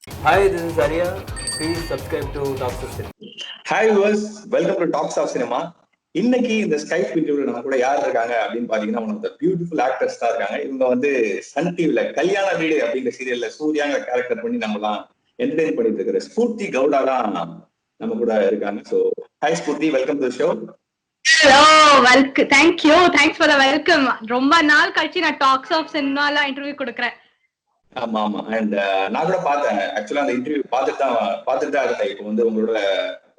Hi, this is Arya. Please subscribe to Talks of Cinema. Hi viewers, welcome to Talks of Cinema. இன்னைக்கு இந்த Skype இன்டர்வியூல நம்ம கூட யார் இருக்காங்க அப்படின்னு பாத்தீங்கன்னா one of the beautiful actors தான் இருக்காங்க. இவங்க வந்து சன் டிவில கல்யாண வீடு அப்படிங்கிற சீரியல்ல சூர்யாங்கிற கேரக்டர் பண்ணி நம்மலாம் என்டர்டெயின் பண்ணிட்டு இருக்கிற ஸ்பூர்த்தி கவுடா தான் நம்ம கூட இருக்காங்க. So hi Sphoorty, welcome to show. Hello, welcome. Thanks for the welcome. ரொம்ப நாள் கழிச்சு நான் டாக்ஸ் ஆஃப் சினிமால இன்டர்வியூ கொடுக்குறேன். ஆமா ஆமா. அண்ட் நான் கூட பார்த்தேன், ஆக்சுவலா அந்த இன்டர்வியூ பார்த்துட்டு தான் இருந்தேன். இப்போ வந்து உங்களோட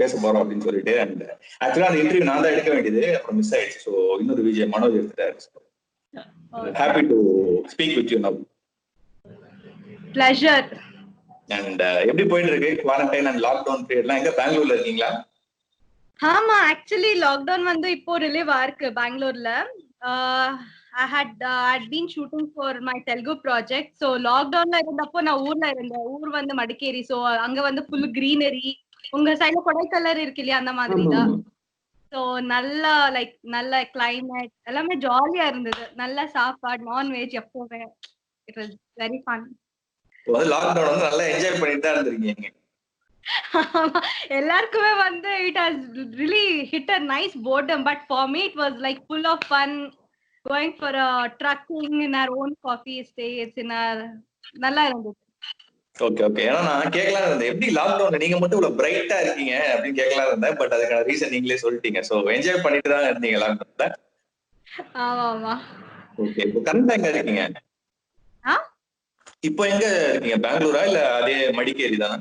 பேச போறோம் அப்படின்னு சொல்லிட்டு. அண்ட் ஆக்சுவலா அந்த இன்டர்வியூ நான் தான் எடுக்க வேண்டியது, அப்புறம் மிஸ் ஆயிடுச்சு. ஸோ இன்னொரு விஜய் மனோஜ் எடுத்துட்டாரு. Happy to speak with you now. Pleasure. And எப்படி போயிட்டு இருக்கு குவாரண்டைன் அண்ட் லாக்டவுன் பீரியட்லாம்? எங்க பெங்களூர்ல இருக்கீங்களா? ஆமா, ஆக்சுவலி லாக்டவுன் வந்து இப்போ ரிலீவ் ஆயிருக்கு பெங்களூர்ல. I had been shooting for my Telugu project. So lockdown இருந்தப்போ நான் ஊர்ல இருந்தேன். ஊர் வந்து மடிக்கேரி. So அங்க வந்து full greenery. உங்க சைடுல கொடைக்கானல் இருக்கு இல்லையா, அந்த மாதிரி தான். So நல்ல climate, எல்லாமே ஜாலியா இருந்தது. நல்ல சாப்பாடு, நான்வெஜ் எப்பவுமே. It was very fun. Lockdown வந்து நல்லா என்ஜாய் பண்ணிட்டு தான் இருந்திருக்கீங்க. எல்லாருக்குமே வந்து it has really hit a nice boredom, but for me it was like full of fun. Going for a trekking in our own coffee estates in our நல்லா இருந்தது. Okay okay. ஏன்னா நான் கேட்கலாம் இருந்தேன், எப்படி லாக்டவுன்ல நீங்க மட்டும் இவ்வளவு பிரைட்டா இருக்கீங்க அப்படின்னு கேட்கலாம் இருந்தேன். பட் அதுக்கான ரீசன் நீங்களே சொல்லிட்டீங்க. சோ என்ஜாய் பண்ணிட்டு தான் இருந்தீங்க லாக்டவுன்ல. ஆமா ஆமா. ஓகே. இப்போ கரண்டா எங்க இருக்கீங்க? இப்போ எங்க இருக்கீங்க? பெங்களூரா இல்ல அதே மடிக்கேரி தானா?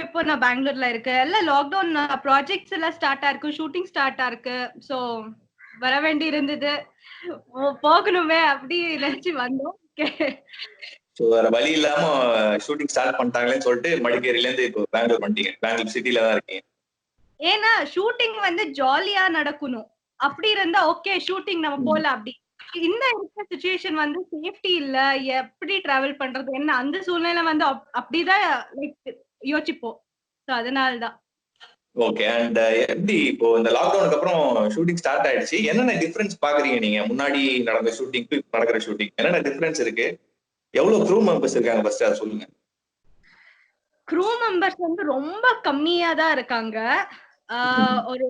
இப்போ நான் பெங்களூர்ல இருக்கேன். எல்லாம் லாக்டவுன் ப்ராஜெக்ட்ஸ் எல்லாம் ஸ்டார்ட் ஆயிருக்கு, ஷூட்டிங் ஸ்டார்ட் ஆயிருக்கு. சோ வர வேண்டி இருந்தது, போகணுமே அப்படி நினைச்சு வந்தோம். சோ வேற வழி இல்லாம ஷூட்டிங் ஸ்டார்ட் பண்ணிட்டாங்களேன்னு சொல்லிட்டு மடிக்கேரியில இருந்து இப்போ பெங்களூர் பண்ணிட்டீங்க. பெங்களூர் சிட்டில தான் இருக்கீங்க. ஏன்னா ஷூட்டிங் வந்து ஜாலியா நடக்கணும். அப்படி இருந்தா ஓகே, ஷூட்டிங் நம்ம போலாம். அப்படி இந்த இருக்கிற சிச்சுவேஷன் வந்து சேஃப்டி இல்ல, எப்படி டிராவல் பண்றது என்ன, அந்த சூழ்நிலை வந்து அப்படிதான் லைக் யோசிப்போம். அதனாலதான். ஓகே. அண்ட் எப்படி இப்போ இந்த லாக்டவுனுக்கு அப்புறம் ஷூட்டிங் ஸ்டார்ட் ஆயிடுச்சு, என்னென்ன டிஃபரன்ஸ் பாக்குறீங்க நீங்க? முன்னாடி நடந்த ஷூட்டிங் நடக்கிற ஷூட்டிங் என்னென்ன டிஃபரன்ஸ் இருக்கு? எவ்வளவு க்ரூ மெம்பர்ஸ் இருக்காங்க ஃபர்ஸ்ட் அதை சொல்லுங்க. க்ரூ மெம்பர்ஸ் வந்து ரொம்ப கம்மியா தான் இருக்காங்க. ஒரு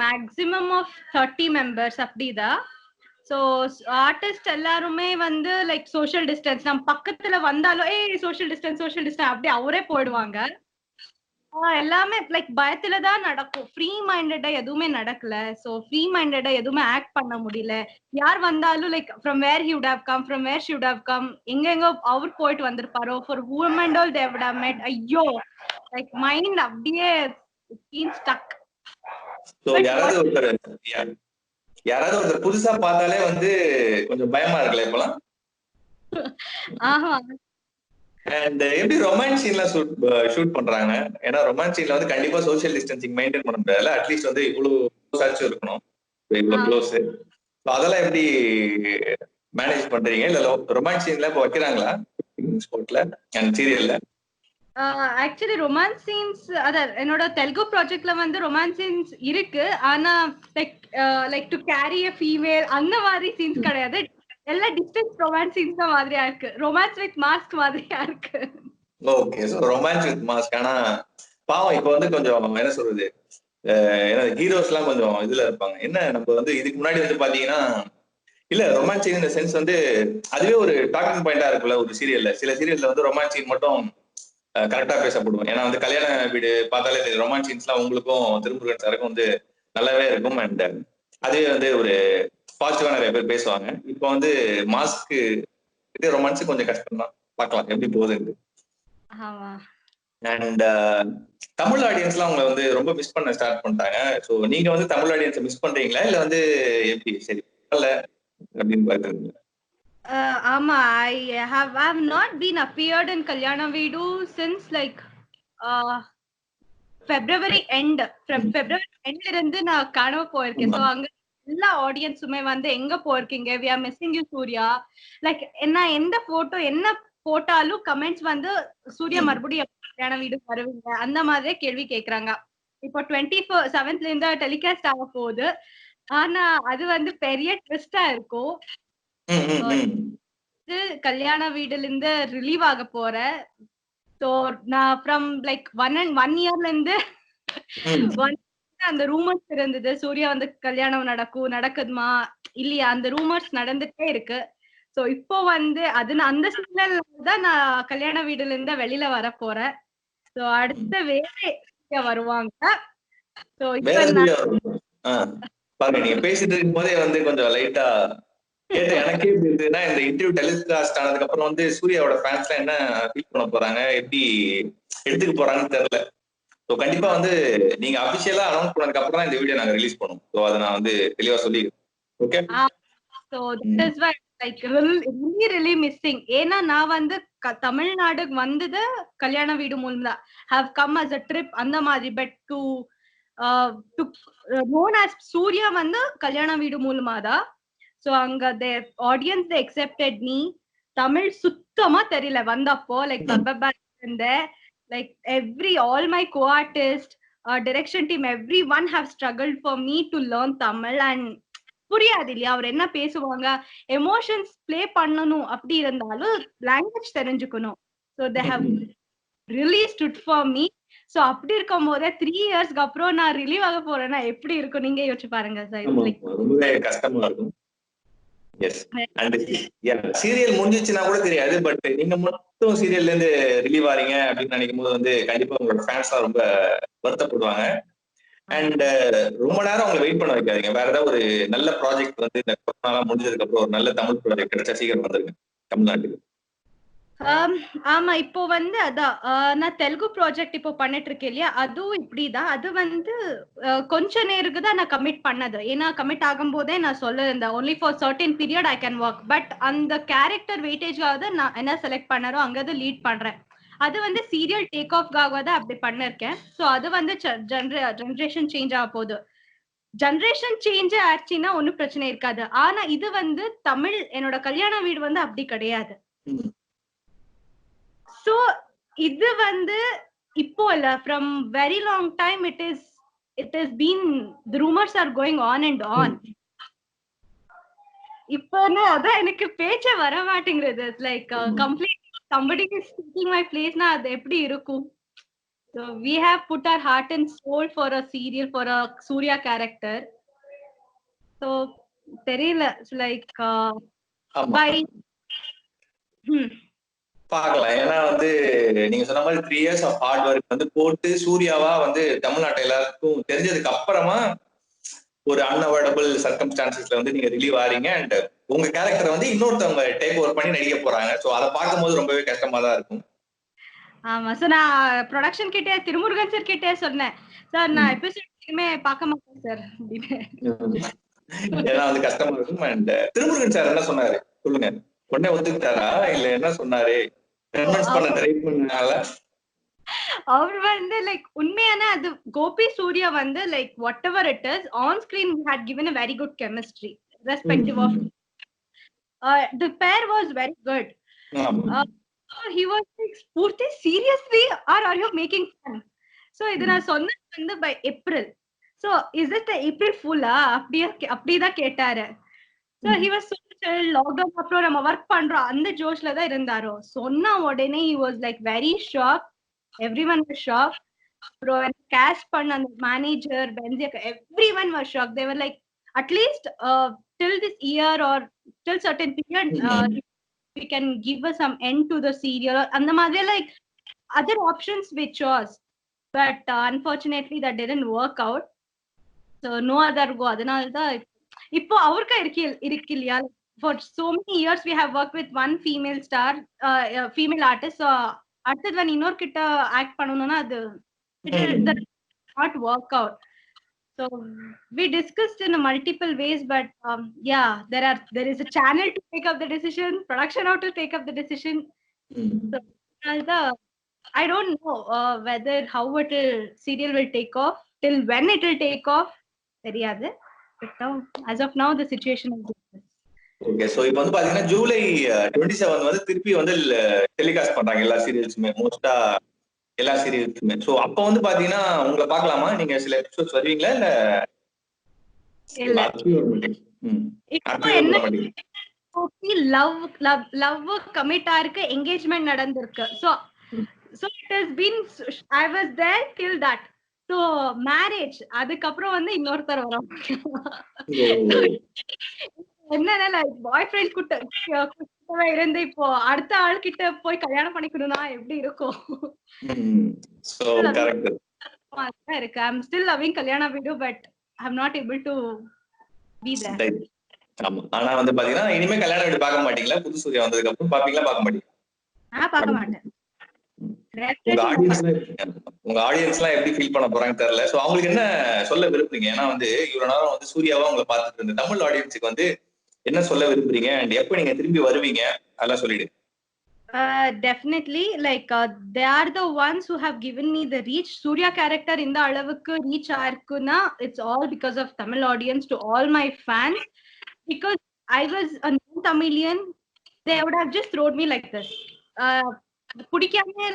மேக்ஸிமம் ஆஃப் 30 மெம்பர்ஸ் அப்படிதான். சோ ஆர்டிஸ்ட் எல்லாருமே வந்து லைக் சோஷியல் டிஸ்டன்ஸ், நம்ம பக்கத்துல வந்தாலும் சோஷியல் டிஸ்டன்ஸ் அப்படி அவரே போயிடுவாங்க. எல்லாமே லைக் பயத்துல தான் நடக்கும். ஃப்ரீ மைண்டடா எதுவுமே நடக்கல. சோ ஃப்ரீ மைண்டடா எதுவுமே ஆக்ட் பண்ண முடியல. யார் வந்தாலும் like from where he would have come, from where she would have come, எங்க அவர் போயிட்டு வந்திருப்பாரோ. For whom and all they would have met. ஐயோ, லைக் மைண்ட் அப்படியே been stuck. சோ யாராவது ஒருத்தர் புதுசா பார்த்தாலே வந்து கொஞ்சம் பயமா இருக்குல்ல இப்பலாம்? ஆஹா. அண்ட் எப்படி ரொமான்ஸ் சீன்லாம் ஷூட் பண்றாங்க? ஏன்னா ரொமான்ஸ் சீன்ல வந்து கண்டிப்பா சோஷியல் டிஸ்டன்சிங் மெயின்டைன் பண்ண முடியாது. அட்லீஸ்ட் வந்து இவ்வளவு க்ளோஸ் இருக்கணும், இவ்வளவு க்ளோஸ். அதெல்லாம் எப்படி மேனேஜ் பண்றீங்க? இல்ல ரொமான்ஸ் சீன்ல இப்ப வைக்கிறாங்களா ஸ்பாட்ல அண்ட் சீரியல்ல? ஆக்சுவலி ரொமான்ஸ் சீன்ஸ் அதான் என்னோட தெலுங்கு ப்ராஜெக்ட்ல வந்து ரொமான்ஸ் சீன்ஸ் இருக்கு. ஆனா like to carry a female அந்த மாதிரி சீன்ஸ் கிடையாது. எல்லாம் டிஸ்டன்ஸ் ரொமான்ஸ் சீன்ஸ் தான் மாதிரியா இருக்கு. ரொமான்ஸ் வித் மாஸ்க் மாதிரியா இருக்கு. Okay. So romance with mask. ஆனா பாவம் இப்ப வந்து கொஞ்சம் என்ன சொல்றது, ஏன்னா ஹீரோஸ் எல்லாம் கொஞ்சம் இதுல இருப்பாங்க. என்ன நம்ம வந்து இதுக்கு முன்னாடி வந்து பாத்தீங்கன்னா இல்ல ரொமான்ஸ் சீன் இந்த சென்ஸ் வந்து அதுவே ஒரு டாக்கிங் பாயிண்டா இருக்குல்ல ஒரு சீரியல்ல. சில சீரியல்ல வந்து ரொமான்ஸ் சீன் மட்டும் கரெக்டா பேசப்படுவோம். ஏன்னா வந்து கல்யாண வீடு பார்த்தாலே ரொமான்ஸ் சீன்ஸ்லாம் உங்களுக்கும் திருமுருகன் சாருக்கும் வந்து நல்லாவே இருக்கும். அண்ட் அதுவே வந்து ஒரு பாசிட்டிவா நிறைய பேர் பேசுவாங்க. இப்போ வந்து மாஸ்க்கு ரொமான்ஸ் கொஞ்சம் கஷ்டம் தான். பார்க்கலாம் எப்படி போகுதுன்னு. அண்ட் தமிழ் ஆடியன்ஸ்லாம் அவங்க வந்து ரொம்ப மிஸ் பண்ண ஸ்டார்ட் பண்ணிட்டாங்க. ஸோ நீங்க வந்து தமிழ் ஆடியன்ஸை மிஸ் பண்றீங்களா இல்ல வந்து எப்படி சரி அப்படின்னு பாக்குறீங்களா? ஆமா, I have not been appeared in Kalyana Veedu since like February end. February end இருந்து நான் காணாம போயிருக்கேன். சோ அங்க எல்லா ஆடியன்ஸுமே வந்து எங்க போயிருக்கீங்க, we are missing you Suriya. Like என்ன எந்த போட்டோ என்ன போட்டாலும் கமெண்ட்ஸ் வந்து சூர்யா மறுபடியும் கல்யாண வீடு வருவீங்க அந்த மாதிரியே கேள்வி கேக்குறாங்க. இப்போ 27th இருந்து டெலிகாஸ்ட் ஆக போகுது. ஆனா அது வந்து பெரிய ட்விஸ்டா இருக்கும். கல்யாண வீடுல இருந்து ரிலீவ் ஆக போற ஸோ நான் ஃப்ரம் லைக் 1 இயர்ல இருந்து அந்த ரூமர்ஸ் இருந்தது, சூர்யா வந்து கல்யாணம் நடக்குதுமா இல்லையா, அந்த ரூமர்ஸ் நடந்துட்டே இருக்கு. சோ இப்போ வந்து அது அந்த சூழ்நிலையில தான் நான் கல்யாண வீடுல இருந்து வெளியில வர போறேன். சோ அடுத்த வேற வருவாங்க. சோ பாருங்க, நீங்க பேசிட்டு இருக்கும் போதே வந்து கொஞ்சம் லைட்டா கேட்டு எனக்கே எப்படி இருந்ததுன்னா, இந்த இன்டர்வியூ டெலிகாஸ்ட் ஆனதுக்கு அப்புறம் வந்து சூர்யாவோட ஃபேன்ஸ் எல்லாம் என்ன ஃபீல் பண்ண போறாங்க, எப்படி எடுத்துக்க போறாங்கன்னு தெரியல. ஸோ கண்டிப்பா வந்து நீங்க அபிஷியலா அனௌன்ஸ் பண்ணதுக்கு அப்புறம் தான் இந்த வீடியோ நாங்க ரிலீஸ் பண்ணுவோம். ஸோ அதை நான் வந்து தெளிவா சொல்லிக்கிறேன். Okay. So that is why like really missing. ஏன்னா நான் வந்து தமிழ்நாடு வந்தது கல்யாண வீடு மூலம் தான், have come as a trip அந்த மாதிரி. But to known as Suriya வந்து கல்யாண வீடு மூலமா தான். சோ அங்க audience they accepted me. Tamil சுத்தமா தெரியல வந்தப்போ, லைக் இருந்தேன். Like all my co-artists, direction team, everyone have struggled for me to learn Tamil. And புரியாது இல்லையா அவர் என்ன பேசுவாங்க, எமோஷன்ஸ் பிளே பண்ணணும் அப்படி இருந்தாலும் லாங்குவேஜ் தெரிஞ்சுக்கணும். So they have really stood for me. So அப்படி இருக்கும் போதே 3 இயர்ஸ்க்கு அப்புறம் நான் ரிலீவ் ஆக போறேன்னா எப்படி இருக்கும் நீங்க யோசிச்சு பாருங்க சார். ரொம்பவே கஷ்டமா இருக்கும். சீரியல் முடிஞ்சிச்சுன்னா கூட தெரியாது, பட் நீங்க மட்டும் சீரியல்ல இருந்து ரிலீவ் ஆறீங்க அப்படின்னு நினைக்கும் போது வந்து கண்டிப்பா உங்களோட ஃபேன்ஸ் எல்லாம் ரொம்ப வருத்தப்படுவாங்க. அண்ட் ரொம்ப நேரம் அவங்களை வெயிட் பண்ண வைக்காதீங்க. வேற ஏதாவது ஒரு நல்ல ப்ராஜெக்ட் வந்து இந்த கொரோனா முடிஞ்சதுக்கு அப்புறம் ஒரு நல்ல தமிழ் ப்ராஜெக்ட் கிடைச்சா சீக்கிரம் வந்துருங்க தமிழ்நாட்டுக்கு. ஆமா, இப்போ வந்து அதான் நான் தெலுங்கு ப்ராஜெக்ட் இப்போ பண்ணிட்டு இருக்கேன் இல்லையா, அதுவும் இப்படிதான். அது வந்து கொஞ்ச நேருக்கு தான் நான் கமிட் பண்ணது. ஏன்னா கமிட் ஆகும் போதே நான் சொல்லிருந்தேன் only for certain period I can work. But அந்த கேரக்டர் வெயிட்டேஜ்காக நான் என்ன செலக்ட் பண்ணாரோ அங்கதான் லீட் பண்றேன். அது வந்து சீரியல் டேக் ஆஃப்காக தான் அப்படி பண்ணிருக்கேன். ஸோ அது வந்து ஜென்ரேஷன் சேஞ்ச் ஆக போகுது. ஜென்ரேஷன் சேஞ்ச் ஆச்சுன்னா ஒன்னும் பிரச்சனை இருக்காது. ஆனா இது வந்து தமிழ் என்னோட கல்யாண வீடு வந்து அப்படி கிடையாது. So இது வந்து இப்போ இல்ல, from very long time it has been, the rumors are going on and on. இப்போ அதான் எனக்கு பேச்சே வர மாட்டேங்கிறது. Like complete somebody is taking my place na அது எப்படி இருக்கும். So we have put our heart and soul for a serial, for a Surya character. So தெரியல, like by பாக்கலாம். ஏன்னா வந்து நீங்க சொன்ன மாதிரி 3 years of hard work வந்து போட்டு சூர்யாவா வந்து தமிழ்நாட்டை எல்லாருக்கும் தெரிஞ்சதுக்கு அப்புறமா ஒரு அன்அவாய்டபிள் சர்க்கம்ஸ்டான்சஸ்ல வந்து நீங்க ரிலீவ் ஆறீங்க. அண்ட் உங்க கேரக்டரை வந்து இன்னொருத்தவங்க டேக் ஓவர் பண்ணி நடிக்க போறாங்க. சோ அதை பார்க்கும்போது ரொம்பவே கஷ்டமா தான் இருக்கும். ஆமா சார், நான் ப்ரொடக்ஷன் கிட்டே திருமுருகன் சார் கிட்டே சொன்னேன், சார் நான் எபிசோட்மே பார்க்க மாட்டேன் சார் அப்படின்னு. ஏன்னா வந்து கஷ்டமா இருக்கும். அண்ட் திருமுருகன் சார் என்ன சொன்னாரு சொல்லுங்க, உடனே ஒத்துக்கிட்டாரா இல்ல என்ன சொன்னாரு? அவர் வந்து லைக் உண்மையான அது கோபி சூர்யா வந்து like what ever it is on screen we had given a very good chemistry irrespective of the pair was very good. He was like, Spurti, seriously or are you making fun? So இது நான் சொன்னது வந்து by April. So is it the April fool? அப்படிதான் கேட்டாரு. So he was so chill. Lockdown அப்புறம் நம்ம work பண்றோம் அந்த ஜோஷ்ல தான் இருந்தாரோ. சொன்ன உடனே he was like very shocked. Everyone was shocked. அப்புறம் கேஷ் பண்ண அந்த manager பென்சியா, everyone was shocked. They were like, at least till this year or till certain period we can give us some end to the serial. அந்த மாதிரி like other options we chose, but unfortunately that didn't work out. So no other go. அதனால தான் இப்போ அவர்க்கா இருக்கு இல்லையா, for so many years we have worked with one female star, female artist. So அடுத்தது வந்து இன்னொரு கிட்ட ஆக்ட் பண்ணணும்னா அது not work out. So we discussed in a multiple ways, but yeah, there is a channel to take up the decision, production how to take up the decision. So I don't know whether how serial will take off, till when it will take off தெரியாது. But as of now the situation is this. Okay, so இப்போ வந்து பாத்தீங்கன்னா ஜூலை 27 வந்து திருப்பி வந்து telecast பண்றாங்க எல்லா சீரியல்ஸுமே, மோஸ்டா எல்லா சீரியல்ஸுமே. சோ அப்ப வந்து பாத்தீங்கன்னா உங்களை பார்க்கலாமா? நீங்க சில எபிசோட்ஸ் வருவீங்களா இல்ல? லவ் கமிட் ஆயிருக்கு, என்கேஜ்மெண்ட் நடந்திருக்கு. So so it has been, I was there till that. So marriage அதுக்கப்புறம் வந்து இன்னொருத்தர் வராங்க. என்னன்னா லைக் பாய் ஃப்ரெண்ட் கிட்ட இருந்து இப்போ அடுத்த ஆள் கிட்ட போய் கல்யாணம் பண்ணிக்கணும்னா எப்படி இருக்கும்? சோ கரெக்ட் இருக்கு. I'm still loving கல்யாண வீடு, but I'm not able to be there. ஆமா. ஆனா வந்து பாத்தீங்கன்னா இனிமே கல்யாண வீடு பார்க்க மாட்டீங்களா? புது சூர்யா வந்ததுக்கு அப்புறம் பாப்பீங்களா பார்க்க மாட்டீங்க? பார்க்க மாட்டேன். உங்க ஆடியன்ஸ் எல்லாம் எப்படி ஃபீல் பண்ண போறாங்க தெரியல. சோ அவங்களுக்கு என்ன சொல்ல விரும்புறீங்க? ஏன்னா வந்து இவ்வளவு நேரம் வந்து சூர்யாவா உங்களை பார்த்துட்டு இருந்த தமிழ் ஆடியன்ஸுக்கு வந்து என்ன சொல்ல விரும்புறீங்க அண்ட் எப்ப நீங்க திரும்பி வருவீங்க அதெல்லாம் சொல்லிடு. Definitely, like they are the ones who have given me the reach. Surya character in the alavukku reach airkuna, it's all because of Tamil audience, to all my fans, because I was a non-Tamilian. They would have just thrown me like this. Pudikame,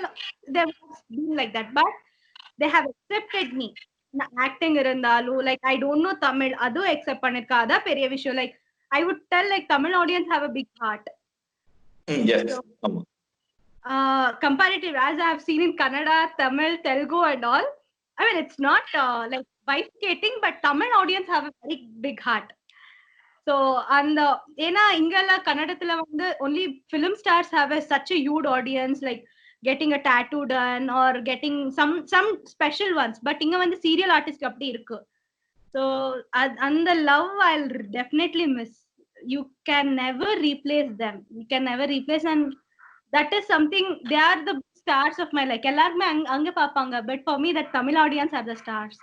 they would have been like that, but they have accepted me. Acting irundalu, like I don't know Tamil, adu accept pannirka, adha periya vishayam. Like I would tell, like Tamil audience have a big heart. Yes. So, comparative, as I have seen in Kannada, Tamil, Telugu and all, I mean it's not like bifurcating, but Tamil audience have a very big heart. So and ena ingala Kannadathila vandu only film stars have such a huge audience, like getting a tattoo done or getting some special ones, but inga vandu serial artist appdi irukku. So and the love I'll definitely miss. You can never replace them. You can never replace, and that is something, they are the stars of my life. எல்லாருமே அங்க பாப்பாங்க, but for me that Tamil audience are the stars.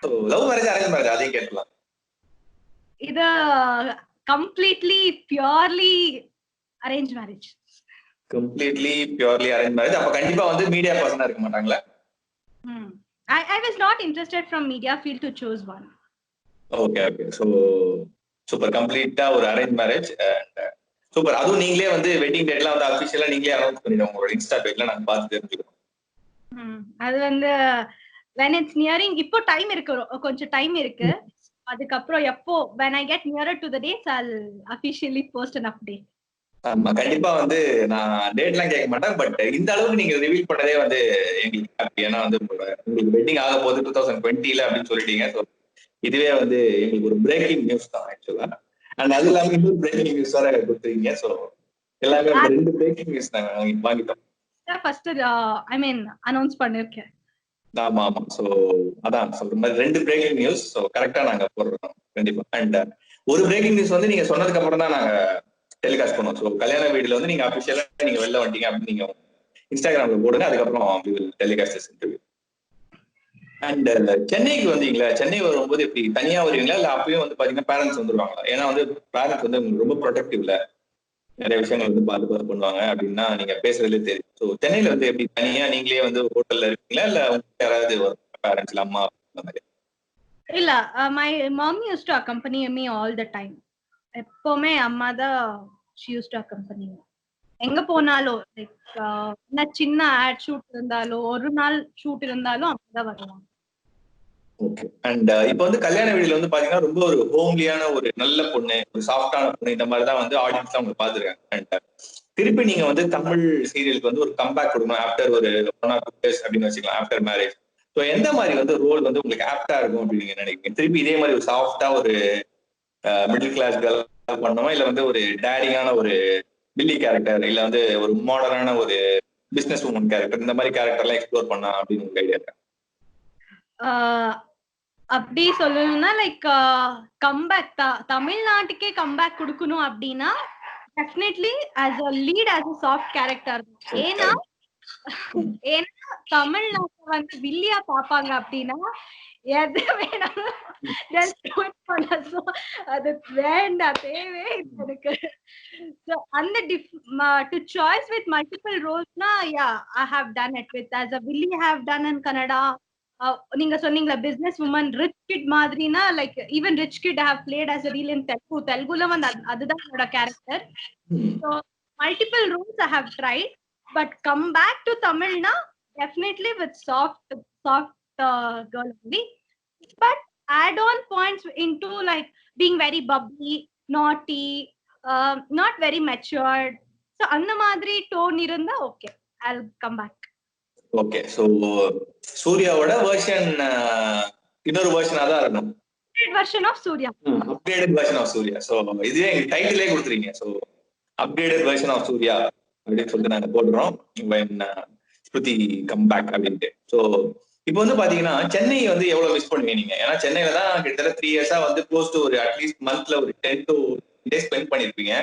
So love marriage arrange marriage அதே கேட்கலாம். இது completely purely arranged marriage. Completely purely arranged marriage. அப்ப கண்டிப்பா வந்து media பர்சனா இருக்க மாட்டாங்களா? I was not interested from media field to choose one. Okay. So super, கம்ப்ளீட்டா ஒரு அரேஞ்ச் மேரேஜ். சூப்பர். அதுவும் நீங்களே வந்து வெட்டிங் டேட்லாம் வந்து அபிஷியலா நீங்களே அனௌன்ஸ் பண்ணிடுவோம் உங்களோட இன்ஸ்டா பேஜ்ல, நாங்க பார்த்து தெரிஞ்சுக்கிறோம். அது வந்து when it's nearing, இப்போ டைம் இருக்கு, கொஞ்சம் டைம் இருக்கு. அதுக்கப்புறம் எப்போ when I get nearer to the dates, I'll officially post an update. ஆமா, கண்டிப்பா வந்து நான் டேட்லாம் கேட்க மாட்டேன், பட் இந்த அளவுக்கு நீங்க ரிவீல் பண்ணதே வந்து எங்களுக்கு ஹாப்பி. ஏன்னா வந்து உங்களுக்கு வெட்டிங் ஆக போகுது 2020 அப்படின்னு சொல்லிட்டீங்க. ஸோ இதுவே வந்து எங்களுக்கு ஒரு பிரேக்கிங் நியூஸ் தான் ஆக்சுவலா. அண்ட் அது இல்லாம இன்னொரு பிரேக்கிங் நியூஸ் வேற கொடுத்துருக்கீங்க. ஸோ எல்லாமே 2 பிரேக்கிங் நியூஸ் நாங்க வாங்கிட்டோம். ஃபர்ஸ்ட் ஐ மீன் அனௌன்ஸ் பண்ணிருக்கேன். ஆமா. ஸோ அதான் சொல்ற மாதிரி 2 பிரேக்கிங் நியூஸ். ஸோ கரெக்டா நாங்க போடுறோம் கண்டிப்பா. அண்ட் ஒரு பிரேக்கிங் நியூஸ் வந்து நீங்க சொன்னதுக்கு அப்புறம் தான் நாங்க டெலிகாஸ்ட் பண்ணுவோம். ஸோ கல்யாண வீடுல வந்து நீங்க அபிஷியலா நீங்க வெளில வந்துட்டீங்க அப்படின்னு நீங்க இன்ஸ்டாகிராம்ல போடுங்க. அதுக்கப்புறம் டெலிகாஸ்ட் இன்டர்வியூ. அண்ட் சென்னைக்கு வந்தீங்களா? சென்னை வரும்போது எப்படி தனியா வருவீங்களா இல்ல அப்பயும் வந்து பாத்தீங்கன்னா பேரண்ட்ஸ் வந்துருவாங்களா? ஏன்னா வந்து பேரண்ட்ஸ் வந்து உங்களுக்கு ரொம்ப ப்ரொடெக்டிவ்ல நிறைய விஷயங்கள் வந்து பார்த்து பண்ணுவாங்க அப்படின்னா நீங்க பேசுறதுலே தெரியும். ஸோ சென்னையில வந்து எப்படி தனியா நீங்களே வந்து ஹோட்டல்ல இருக்கீங்களா இல்ல உங்களுக்கு யாராவது பேரண்ட்ஸ்ல அம்மா அந்த மாதிரி? இல்ல, my mom used to accompany me all the time. எப்பவுமே அம்மா தான் she used to accompany me. எங்க போனாலும் லைக் சின்ன ஆட் ஷூட் இருந்தாலும் ஒரு நாள் ஷூட் இருந்தாலும் அம்மா தான் வருவாங்க. ஓகே. அண்ட் இப்போ வந்து கல்யாண வீடுல வந்து பாத்தீங்கன்னா ரொம்ப ஒரு ஹோம்லியான ஒரு நல்ல பொண்ணு, ஒரு சாஃப்டான பொண்ணு, இந்த மாதிரி தான் வந்து ஆடியன்ஸ் அவங்க பாத்துருக்காங்க. அண்ட் திருப்பி நீங்க வந்து தமிழ் சீரியலுக்கு வந்து ஒரு கம்பேக் கொடுக்கணும் ஆஃப்டர் ஒரு 1 or 2 years அப்படின்னு வச்சுக்கலாம், ஆஃப்டர் மேரேஜ். ஸோ எந்த மாதிரி வந்து ரோல் வந்து உங்களுக்கு ஆப்டா இருக்கும் அப்படின்னு நீங்க நினைக்கிறீங்க? திருப்பி இதே மாதிரி ஒரு சாஃப்டா ஒரு மிடில் கிளாஸ் கேர்ள் பண்ணணுமா இல்ல வந்து ஒரு டேரிங்கான ஒரு பில்லி கேரக்டர் இல்ல வந்து ஒரு மாடர்னான ஒரு பிசினஸ் உமன் கேரக்டர், இந்த மாதிரி கேரக்டர் எல்லாம் எக்ஸ்ப்ளோர் பண்ணா அப்படின்னு உங்களுக்கு ஐடியா இருக்கா? அப்படி சொல்லணும்னா லைக் கம்பேக் தமிழ்நாட்டுக்கே கம்பேக் கொடுக்கணும் அப்படின்னா definitely as a lead as a soft character. ஏன்னா தமிழ்நாட்டை வந்து வில்லியா பாப்பாங்க அப்படின்னா எது வேணாலும் அது வேண்டாம், தேவே எனக்கு. அந்த to choice with multiple roles na, yeah, I have done it with as a Villi have done in Kannada. நீங்க சொன்னீங்களா பிசினஸ் உமன் ரிச் கிட் மாதிரினா, like even rich kid I have played as a real in தெலுங்குல வந்து அதுதான் என்னோட character. So multiple roles I have tried, but come back to Tamil na definitely with soft girl only, but add on points into like being very bubbly, naughty, not very matured. So அந்த மாதிரி tone இருந்தா okay, I'll come back. Okay. So சூர்யாவோட version இன்னொரு வெர்ஷனா தான் இருக்கும். version of Surya. Upgraded version of Surya. So இதுவே எங்க டைட்டிலே கொடுத்துறீங்க. So upgraded version of Surya அப்படின்னு சொல்லிட்டு நாங்க போடுறோம் when ஸ்ருதி கம் பேக் அப்படின்ட்டு. ஸோ இப்போ வந்து பாத்தீங்கன்னா சென்னை வந்து எவ்வளவு மிஸ் பண்ணுவீங்க நீங்க? ஏன்னா சென்னையில தான் கிட்டத்தட்ட 3 years வந்து க்ளோஸ் டு ஒரு அட்லீஸ்ட் மந்த்ல ஒரு 10 to 15 days ஸ்பெண்ட் பண்ணிருப்பீங்க.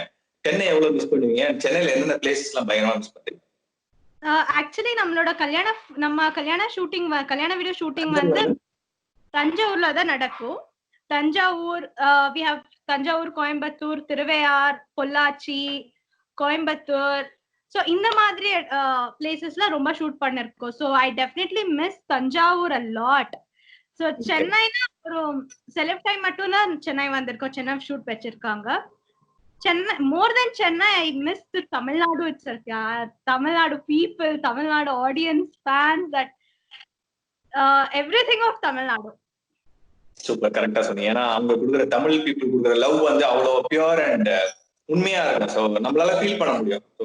சென்னை எவ்வளவு மிஸ் பண்ணுவீங்க? சென்னையில என்னென்ன பிளேசஸ் எல்லாம் பயங்கரமா மிஸ் பண்ணுறீங்க? ஆக்சுவலி நம்மளோட கல்யாண வீடியோ ஷூட்டிங் வந்து தஞ்சாவூர்ல தான் நடக்கும். Thanjavur, we have Thanjavur, Coimbatore, Thiruvaiyaru, Pollachi, Coimbatore. So இந்த மாதிரி பிளேசஸ்லாம் ரொம்ப ஷூட் பண்ணிருக்கோம். So I definitely miss Thanjavur a lot. So சென்னைனா ஒரு செலக்ட் டைம் மட்டும் தான் சென்னை வந்திருக்கோம். சென்னை ஷூட் வச்சிருக்காங்க. Chennai more then Chennai I miss Tamil Nadu itself. Tamil Nadu people, Tamil Nadu audience, fans, that everything of Tamil Nadu. Super, கரெக்டா சொன்னீங்க. ஏன்னா அவங்க கொடுக்குற தமிழ் பீப்புள் கொடுக்குற லவ் வந்து அவ்வளவு பியூர் அண்ட் உண்மையா இருக்கும். ஸோ நம்மளால ஃபீல் பண்ண முடியும். ஸோ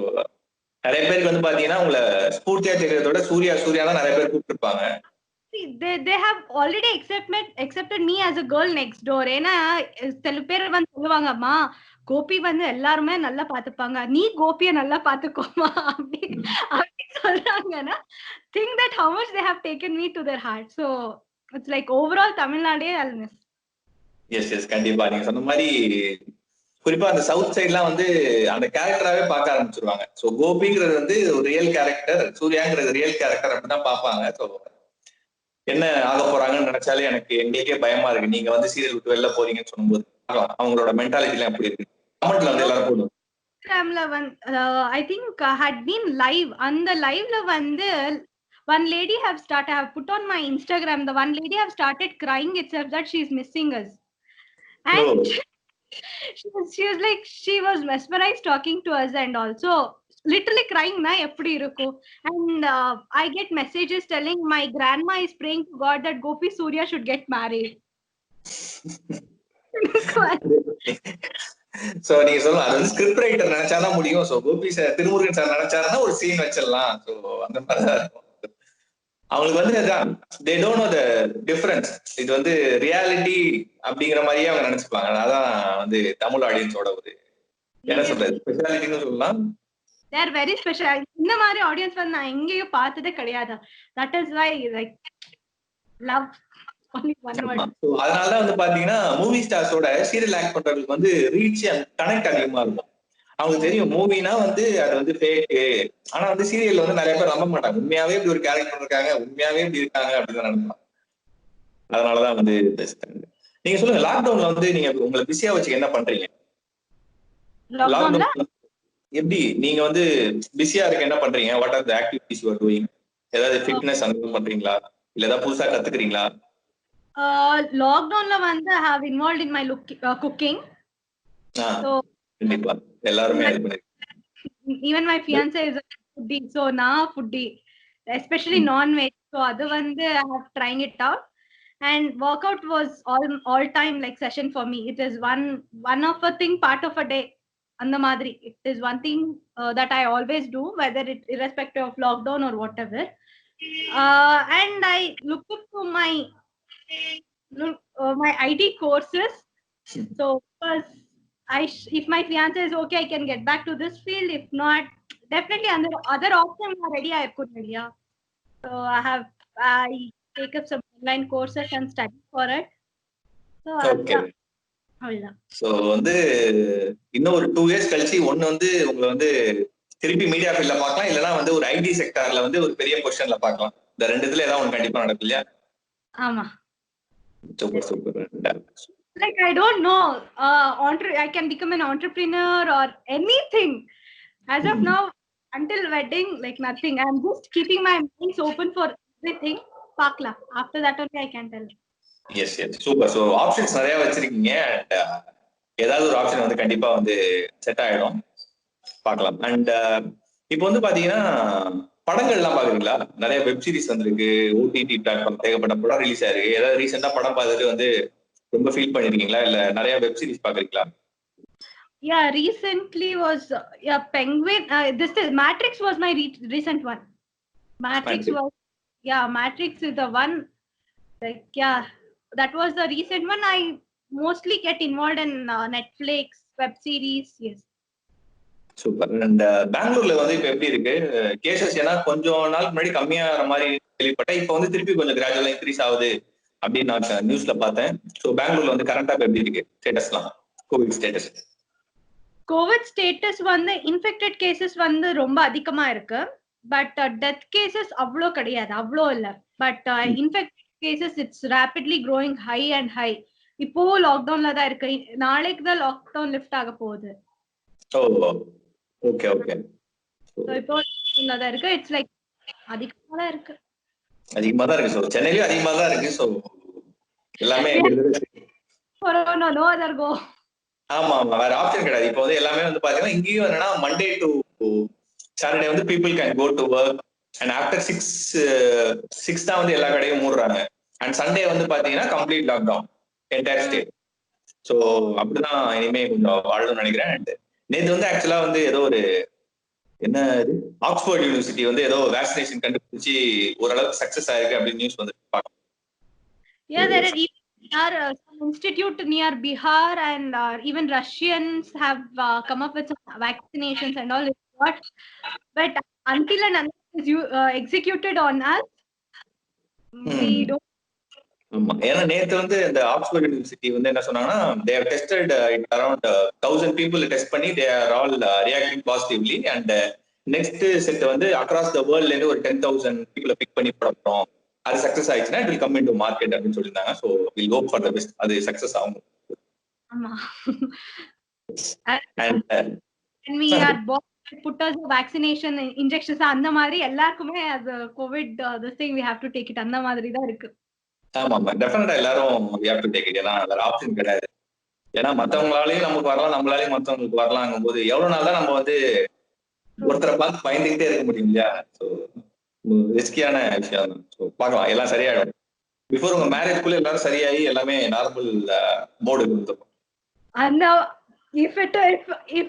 நிறைய பேருக்கு வந்து பாத்தீங்கன்னா உங்களை ஸ்பூர்த்தியா தெரியறதோட சூர்யா தான் நிறைய பேர் கூப்பிட்டுருப்பாங்க. they have already accepted me as a girl next door. ஏன்னா சில பேர் வந்து சொல்லுவாங்கம்மா, கோபி வந்து எல்லாருமே நல்லா பாத்துப்பாங்க, நீ கோபிய நல்லா பாத்துக்கோமா அப்படி சொல்றாங்கன்னா, think that how much they have taken me to their heart. So it's like overall தமிழ்நாடே I'll miss. எஸ் கண்டிப்பா. நீங்க சொன்ன மாதிரி குறிப்பா அந்த சவுத் சைட்லாம் வந்து அந்த கேரக்டராவே பார்க்க ஆரம்பிச்சிருவாங்க. ஸோ கோபிங்கிறது வந்து ஒரு ரியல் கேரக்டர், சூர்யாங்கிறது ரியல் கேரக்டர் அப்படிதான் பார்ப்பாங்க. ஸோ என்ன ஆக போறாங்கன்னு நினைச்சாலே எங்களுக்கே பயமா இருக்கு. நீங்க வந்து சீரியல் விட்டு வெளில போறீங்கன்னு சொல்லும்போது அவங்களோட மென்டாலிட்டி எல்லாம் எப்படி இருக்கு? கமெண்ட்ல வந்து எல்லாரும் போடுவோம். இன்ஸ்டாகிராம்ல வந்து I think had been live. அந்த லைவ்ல வந்து one lady have put on my Instagram, the one lady have started crying itself that she is missing us. And she was like, she was mesmerized talking to us and also literally crying na eppadi iruko. And I get messages telling my grandma is praying to God that Gopi Surya should get married. So நீங்க சொல்லலாம், அது script writer நினைச்சாதான் முடியும். So Gopi sir, Thirumurugan sir நினைச்சாருன்னா ஒரு scene வச்சிடலாம். So அந்த மாதிரிதான் இருக்கும். அவங்களுக்கு வந்து they don't know the difference. இது வந்து ரியாலிட்டி அப்படிங்கிற மாதிரியே அவங்க நினைச்சுப்பாங்க. அதான் வந்து தமிழ் ஆடியன்ஸோட ஒரு என்ன சொல்றது ஸ்பெஷாலிட்டின்னு சொல்லலாம். they are very special. இந்த மாதிரி ஆடியன்ஸ் வந்து நான் எங்கேயும் பார்த்ததே கிடையாது. that is why like love only one word. அதனாலதான் வந்து பாத்தீங்கன்னா மூவி ஸ்டார்ஸோட சீரியல் ஆக்ட் பண்றதுக்கு வந்து ரீச் அண்ட் கனெக்ட் அதிகமா இருக்கும். அவங்களுக்கு தெரியும் மூவினா வந்து அது வந்து ஃபேக்கு. ஆனா வந்து சீரியல்ல வந்து நிறைய பேர் நம்ப மாட்டாங்க. உண்மையாவே இப்படி ஒரு கேரக்டர் இருக்காங்க, உண்மையாவே இப்படி இருக்காங்க அப்படின்னு நினைப்பாங்க. அதனாலதான் வந்து நீங்க சொல்லுங்க, லாக்டவுன்ல வந்து நீங்க உங்களை பிஸியா வச்சு என்ன பண்றீங்க? லாக்டவுன்ல எப்படி நீங்க வந்து பிஸியா இருக்க என்ன பண்றீங்க? What are the activities you are doing? ஏதாவது ஃபிட்னஸ் அந்த பண்றீங்களா, இல்ல ஏதாவது புதுசா கத்துக்கிறீங்களா? லாக்டவுன்ல வந்து I have involved in my cooking. So கண்டிப்பா எல்லாரும் ஹெல்ப் பண்ணிருக்கீங்க. Even my fiance is a foodie, so na foodie, especially non-veg. So adu vandu I have trying it out, and workout was all time like session for me. It is one of a thing, part of a day. And the madri, it is one thing that I always do, whether it irrespective of lockdown or whatever. And I look up to my IT courses. So because if my fiance is okay, I can get back to this field. If not, definitely other options are ready. I could ready. So I take up some online courses and study for it. So okay. So வந்து இன்னும் ஒரு 2 years கழிச்சு ஒன்னு வந்து உங்களை வந்து திருப்பி media ஃபீல்ட்ல பார்க்கலாம், இல்லனா வந்து ஒரு ஐடி செக்டார்ல வந்து ஒரு பெரிய பொசிஷன்ல பார்க்கலாம். இந்த ரெண்டுத்துல ஏதாவது ஒன்னு கண்டிப்பா நடக்கும் இல்லையா? ஆமா. Super. Like I don't know, I can become an entrepreneur or anything. As of now, until wedding, like nothing. I'm just keeping my minds open for everything. Pakla. After that only I can tell. Yes. Super. So options நிறைய வச்சிருக்கீங்க. ஏதாவது ஒரு option வந்து கண்டிப்பா வந்து set ஆயிடும், பார்க்கலாம். And இப்போ வந்து பாத்தீங்கன்னா படங்கள் எல்லாம் பாக்குறீங்களா? நிறைய வெப் சீரிஸ் வந்திருக்கு, ஓடிடி பிளாட்ஃபார்ம் ஏகப்பட்ட படம் ரிலீஸ் ஆயிருக்கு. ஏதாவது ரீசெண்டா படம் பார்த்துட்டு வந்து ரொம்ப ஃபீல் பண்ணிருக்கீங்களா, இல்ல நிறைய வெப் சீரிஸ் பாக்குறீங்களா? Yeah, recently was Penguin. This is Matrix was my recent one. Matrix was, yeah, Matrix is the one, like, yeah, that was the recent one. I mostly get involved in Netflix web series. Yes. Super. And பெங்களூர்ல வந்து இப்ப எப்படி இருக்கு cases? ஏன்னா கொஞ்சம் நாளுக்கு முன்னாடி கம்மியாகிற மாதிரி கேள்விப்பட்டேன். இப்ப வந்து திருப்பி கொஞ்சம் கிராஜுவலா இன்க்ரீஸ் ஆகுது அப்படின்னு நான் நியூஸ்ல பார்த்தேன். ஸோ பெங்களூர்ல வந்து கரண்டா இப்ப எப்படி இருக்கு ஸ்டேட்டஸ்லாம், கோவிட் ஸ்டேட்டஸ்? கோவிட் ஸ்டேட்டஸ் வந்து இன்ஃபெக்டட் கேசஸ் வந்து ரொம்ப அதிகமா இருக்கு. பட் டெத் கேசஸ் அவ்வளோ கிடையாது, அவ்வளோ இல்ல. But infected cases it's rapidly growing high and high. இப்போ லாக்டவுன்ல தான் இருக்கு. நாளைக்கு தான் லாக்டவுன் லிஃப்ட் ஆக போகுது. Okay okay. இப்போ லாக்டவுன்ல தான் இருக்கு. இட்ஸ் லைக் அதிகமா தான் இருக்கு. அதிகமா தான் இருக்கு. ஸோ சென்னையிலயும் அதிகமா தான் இருக்கு. ஸோ எல்லாமே நோ அதர் கோ. ஆமா ஆமா, வேற ஆப்ஷன் கிடையாது. இப்போ வந்து எல்லாமே வந்து பாத்தீங்கன்னா இங்கேயும் என்னன்னா மண்டே டு சாட்டர்டே வந்து people can go to work and after 6 தான் வந்து எல்லா கடையும் மூடுறாங்க. அண்ட் சண்டே வந்து பாத்தீங்கன்னா complete lockdown entire state. So அப்படிதான் இனிமே கொஞ்சம் வாழணும்னு நினைக்கிறேன். அண்ட் நேற்று வந்து ஆக்சுவலா வந்து ஏதோ ஒரு என்ன ஆக்ஸ்போர்ட் யூனிவர்சிட்டி வந்து ஏதோ வேக்சினேஷன் கண்டுபிடிச்சு ஓரளவுக்கு சக்சஸ் ஆயிருக்கு அப்படின்னு நியூஸ் வந்து Yeah, there are some institute near Bihar and even Russians have come up with some vaccinations and all. But until and unless it's executed on us, we don't. ஏன்னா நேற்று வந்து இந்த Oxford university வந்து என்ன சொன்னாங்கன்னா they have tested around 1000 people test பண்ணி they are all reacting positively and next set வந்து across the வேர்ல்ட்ல இருந்து ஒரு 10,000 people பிக் பண்ணி போறோம். அது சக்சஸ் ஆயிடுச்சுன்னா it will come into market அப்படின்னு சொல்லியிருந்தாங்க. So we'll hope for the best. அது சக்சஸ் ஆகும். ஆமா. And we are put us vaccination injections அந்த மாதிரி எல்லாருக்குமே அது Covid this thing we have to take it அந்த மாதிரி தான் இருக்கு. ஆமா ஆமா, டெஃபினட்டா எல்லாரும் we have to take it. ஏன்னா வேற ஆப்ஷன் கிடையாது. ஏன்னா மத்தவங்களாலையும் நமக்கு வரலாம், நம்மளாலையும் மத்தவங்களுக்கு வரலாங்கும் போது எவ்வளவு நாள் தான் நம்ம வந்து ஒருத்தரை பார்த்து பயந்துகிட்டே இருக்க முடியும் இல்லையா? ஸோ ரிஸ்கியான விஷயம் தான். ஸோ பார்க்கலாம், எல்லாம் சரியாயிடும். பிஃபோர் உங்க மேரேஜ்க்குள்ள எல்லாரும் சரியாகி எல்லாமே நார்மல் மோடு கொடுத்துரும். And if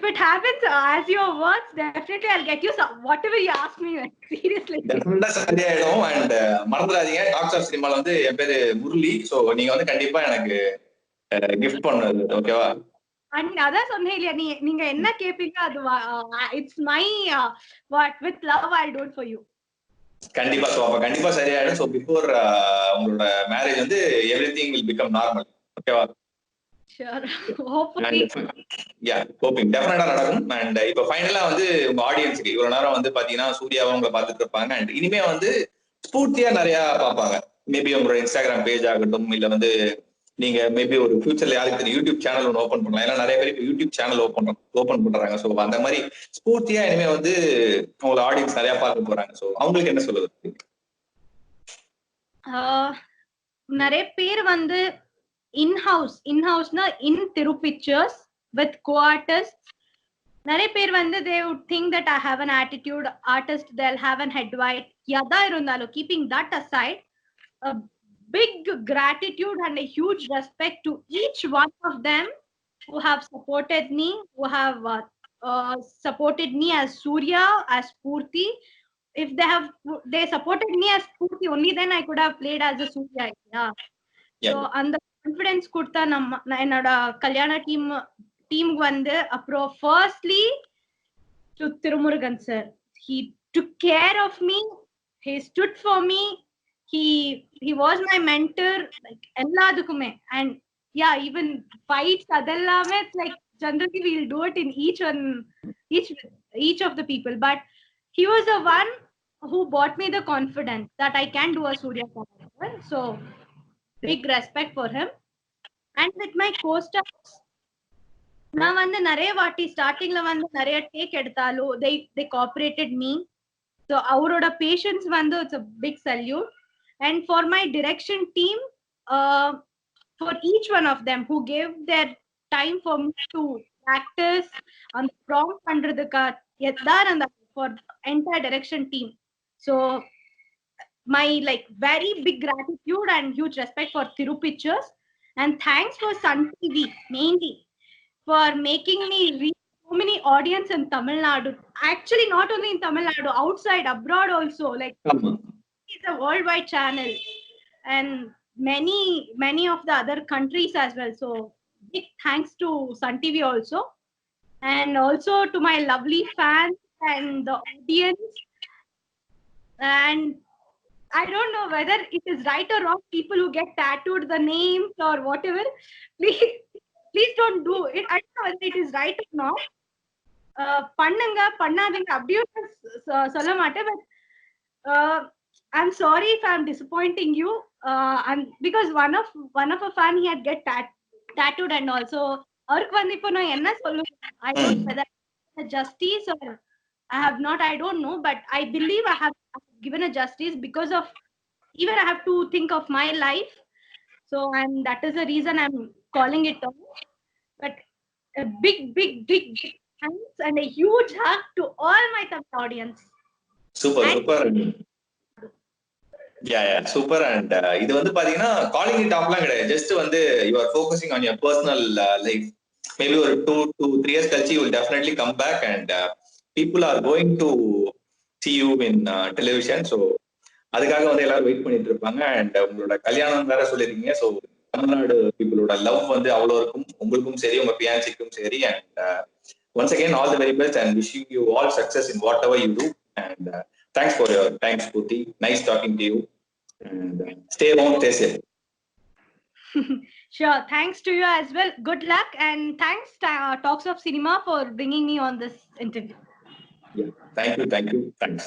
it happens as your words, definitely I'll get you some whatever you ask me. Seriously. டெஃபினட்டா சரியாயிடும். அண்ட் மறந்துடாதீங்க, டாக்ஸ் ஆஃப் சினிமால வந்து என் பேரு முரளி. ஸோ நீங்க வந்து கண்டிப்பா எனக்கு கிஃப்ட் பண்ணது, ஓகேவா? அண்ட் அதான் சொன்னேன் இல்லையா, நீங்க என்ன கேப்பீங்க அது it's my what with love I don't for you. கண்டிப்பா. ஸோ அப்ப கண்டிப்பா சரியாயிடும். ஸோ பிஃபோர் உங்களோட மேரேஜ் வந்து எவ்ரிதிங் வில் பிகம் நார்மல், ஓகேவா? Sure. Hopefully. Yeah, hoping definitely நடக்கும். அண்ட் இப்போ ஃபைனலா வந்து உங்க ஆடியன்ஸ்க்கு இவ்வளவு நேரம் வந்து பாத்தீங்கன்னா சூர்யாவை உங்களை பார்த்துட்டு இருப்பாங்க. அண்ட் இனிமே வந்து ஸ்பூர்த்தியா நிறைய பார்ப்பாங்க. மேபி உங்களோட இன்ஸ்டாகிராம் பேஜ் ஆகட்டும், இல்ல வந்து நீங்க மேபி ஒரு ஃபியூச்சர்ல யாருக்கு தெரியும் யூடியூப் சேனல் ஒன்று ஓப்பன் பண்ணலாம். ஏன்னா நிறைய பேர் இப்போ யூடியூப் சேனல் ஓப்பன் பண்றாங்க. ஸோ அந்த மாதிரி ஸ்பூர்த்தியா இனிமே வந்து உங்களோட ஆடியன்ஸ் நிறைய பார்க்க போறாங்க. ஸோ அவங்களுக்கு என்ன சொல்லுது? நிறைய பேர் வந்து in-house in Thiru Pictures with co-artists. நிறைய பேர் வந்து they would think that I have an attitude artist, they'll have an head white. yada irundalo, keeping that aside, a big gratitude and a huge respect to each one of them who have supported me, who have supported me as Surya, as Spurti. If they supported me as Spurti, only then I could have played as a Surya. Yeah. So and the confidence கொடுத்த என்னோட கல்யாண டீமுக்கு வந்து அப்புறம் firstly to Thirumurugan sir. he took care of me, he stood for me, he was my mentor, like எல்லாத்துக்குமே. and yeah, even fights அதெல்லாமே like generally we'll do it in each of the people, but he was the one who brought me the confidence that I can do a Surya character. So big respect for him. And with my co-stars, நான் வந்து நிறைய வாட்டி ஸ்டார்டிங்ல வந்து நிறைய take எடுத்தாலும் they cooperated me. So அவரோட patience வந்து it's a big salute. And for my direction team, for each one of them who gave their time for me to practice and prompt பண்றதுக்கு எதார் அந்த for entire direction team. So my like very big gratitude and huge respect for Thiru Pictures, and thanks for Sun TV mainly for making me reach so many audience in Tamil Nadu. Actually, not only in Tamil Nadu, outside, abroad also. Like, ஆமா. it's a worldwide channel, and many of the other countries as well. So, big thanks to Sun TV also, and also to my lovely fans and the audience. And I don't know whether it is right or wrong. People who get tattooed the names or whatever, please, please don't do it. I don't know whether it is right or not. பண்ணுங்க பண்ணாதீங்க அப்படியும் சொல்ல மாட்டேன், but I'm sorry if I'm disappointing you. And because one of a fan, he had get tattooed, and also அவருக்கு வந்து இப்போ நான் என்ன சொல்லுவேன், I don't know whether justice or I have not, I don't know, but I believe I have given a justice, because of even I have to think of my life. So, and that is the reason I'm calling it out. But a big thanks and a huge hug to all my Tamil audience. Super. Yeah super. And இது வந்து பாத்தீங்கன்னா calling it ஆஃப்லாம் கிடையாது. Just வந்து you are focusing on your personal life. Maybe ஒரு 2 to 3 years கழிச்சு you will definitely come back and people are going to see you in television. So அதுக்காக வந்து எல்லாரும் வெயிட் பண்ணிட்டு இருப்பாங்க. அண்ட் உங்களோட கல்யாணம் வேற சொல்லிருக்கீங்க. ஸோ தமிழ்நாடு பீப்புளோட லவ் வந்து அவ்வளோ இருக்கும், உங்களுக்கும் சரி உங்க பியான்சிக்கும் சரி. And once again, all the very best and wishing you all success in whatever you do. And thanks for your time, Spurti. Nice talking to you. And stay home, stay safe. Sure. Thanks to you as well. Good luck, and thanks Talks of Cinema for bringing me on this interview. Yeah. Thank you. Thanks.